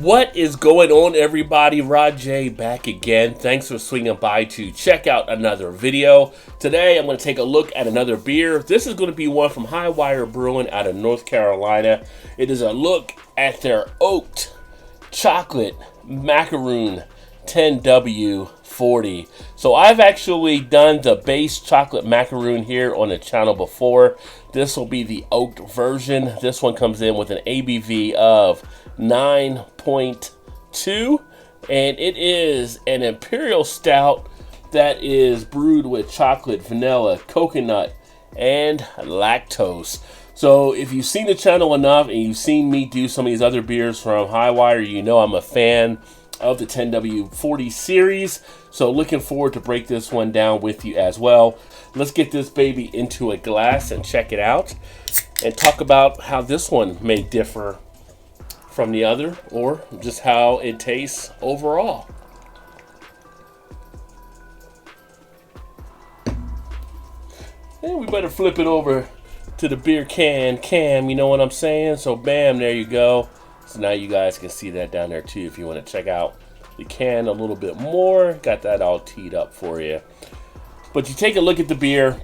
What is going on, everybody? Rod J back again. Thanks for swinging by to check out another video. Today I'm going to take a look at another beer. This is going to be one from High Wire Brewing out of North Carolina. It is a look at their oaked chocolate macaroon 10W-40. So I've actually done the base chocolate macaroon here on the channel before. This will be the oaked version. This one comes in with an ABV of 9.2, and it is an imperial stout that is brewed with chocolate, vanilla, coconut, and lactose. So if you've seen the channel enough and you've seen me do some of these other beers from High Wire, you know I'm a fan of the 10W-40 series. So looking forward to break this one down with you as well. Let's get this baby into a glass and check it out and talk about how this one may differ from the other, or just how it tastes overall. And we better flip it over to the beer cam, you know what I'm saying? So bam, there you go. So now you guys can see that down there too if you want to check out the can a little bit more. Got that all teed up for you. But you take a look at the beer.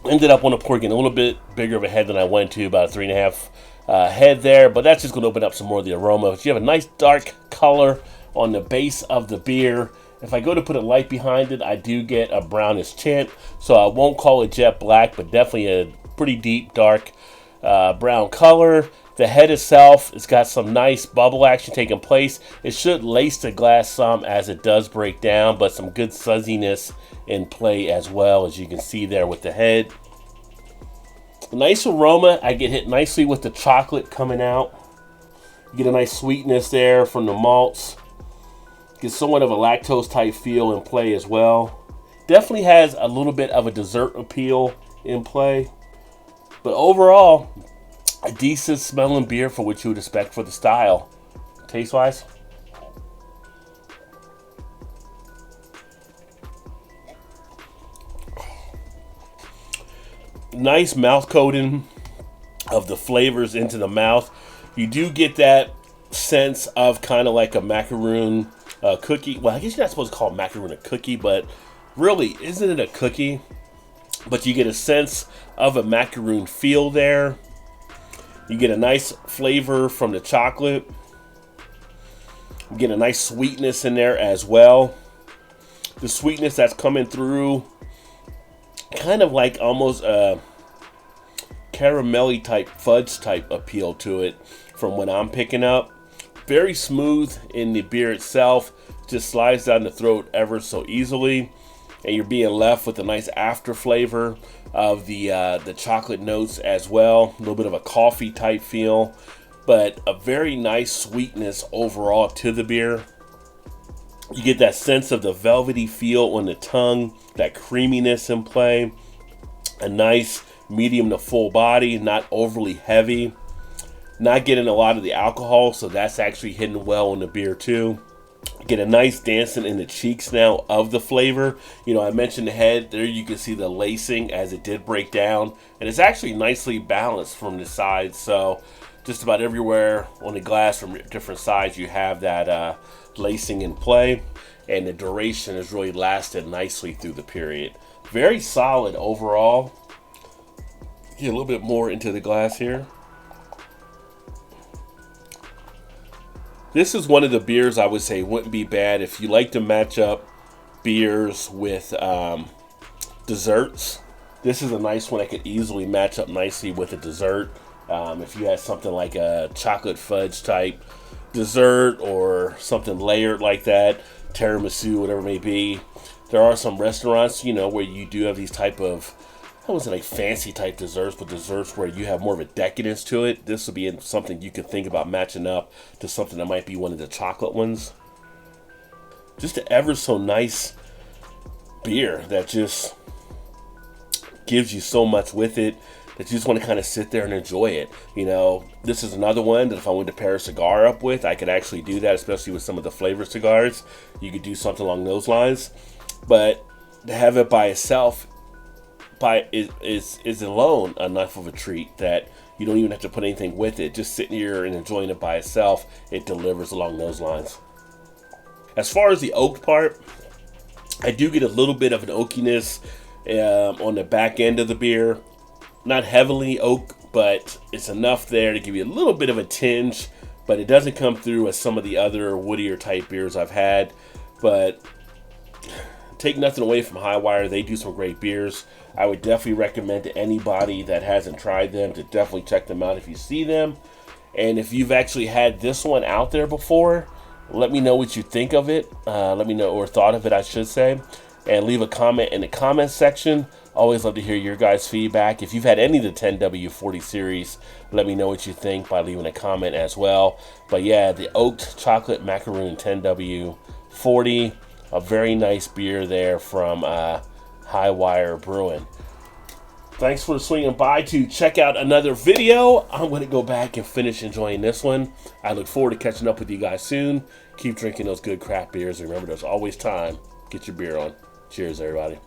Ended up on a pour, getting a little bit bigger of a head than I went to, about 3.5 head there, but that's just going to open up some more of the aroma. But you have a nice dark color on the base of the beer. If I go to put a light behind it, I do get a brownish tint, so I won't call it jet black, but definitely a pretty deep dark brown color. The head itself, it's got some nice bubble action taking place. It should lace the glass some as it does break down, but some good fuzziness in play as well, as you can see there with the head. Nice aroma. I get hit nicely with the chocolate coming out. You get a nice sweetness there from the malts. Get somewhat of a lactose type feel in play as well. Definitely has a little bit of a dessert appeal in play. But overall, a decent smelling beer for what you would expect for the style. Taste wise. Nice mouth coating of the flavors into the mouth. You do get that sense of kind of like a macaroon cookie. Well, I guess you're not supposed to call macaroon a cookie, but really, isn't it a cookie? But you get a sense of a macaroon feel there. You get a nice flavor from the chocolate. You get a nice sweetness in there as well. The sweetness that's coming through, kind of like almost a caramelly type, fudge type appeal to it from what I'm picking up. Very smooth in the beer itself. Just slides down the throat ever so easily. And you're being left with a nice after flavor of the chocolate notes as well. A little bit of a coffee type feel, but a very nice sweetness overall to the beer. You get that sense of the velvety feel on the tongue, that creaminess in play. A nice medium to full body, not overly heavy. Not getting a lot of the alcohol, so that's actually hitting well in the beer too. Get a nice dancing in the cheeks now of the flavor. You know, I mentioned the head. There you can see the lacing as it did break down. And it's actually nicely balanced from the sides. So just about everywhere on the glass from different sides you have that lacing in play. And the duration has really lasted nicely through the period. Very solid overall. Get a little bit more into the glass here. This is one of the beers I would say wouldn't be bad if you like to match up beers with desserts. This is a nice one that could easily match up nicely with a dessert. If you had something like a chocolate fudge type dessert or something layered like that, tiramisu, whatever it may be. There are some restaurants, you know, where you do have these type of, I wasn't like fancy type desserts, but desserts where you have more of a decadence to it. This would be something you could think about matching up to something that might be one of the chocolate ones. Just an ever so nice beer that just gives you so much with it that you just want to kind of sit there and enjoy it. You know, this is another one that if I wanted to pair a cigar up with, I could actually do that, especially with some of the flavor cigars. You could do something along those lines. But to have it by itself is alone enough of a treat that You don't even have to put anything with it. Just sitting here and enjoying it by itself, it delivers along those lines. As far as the oak part, I do get a little bit of an oakiness on the back end of the beer. Not heavily oak, but it's enough there to give you a little bit of a tinge, but it doesn't come through as some of the other woodier type beers I've had. But take nothing away from Highwire. They do some great beers. I would definitely recommend to anybody that hasn't tried them to definitely check them out if you see them. And if you've actually had this one out there before, let me know what you think of it. Let me know, or thought of it, I should say. And leave a comment in the comments section. Always love to hear your guys' feedback. If you've had any of the 10W-40 series, let me know what you think by leaving a comment as well. But yeah, the oaked chocolate macaroon 10W-40, a very nice beer there from Highwire Brewing. Thanks for swinging by to check out another video. I'm going to go back and finish enjoying this one. I look forward to catching up with you guys soon. Keep drinking those good craft beers. Remember, there's always time. Get your beer on. Cheers, everybody.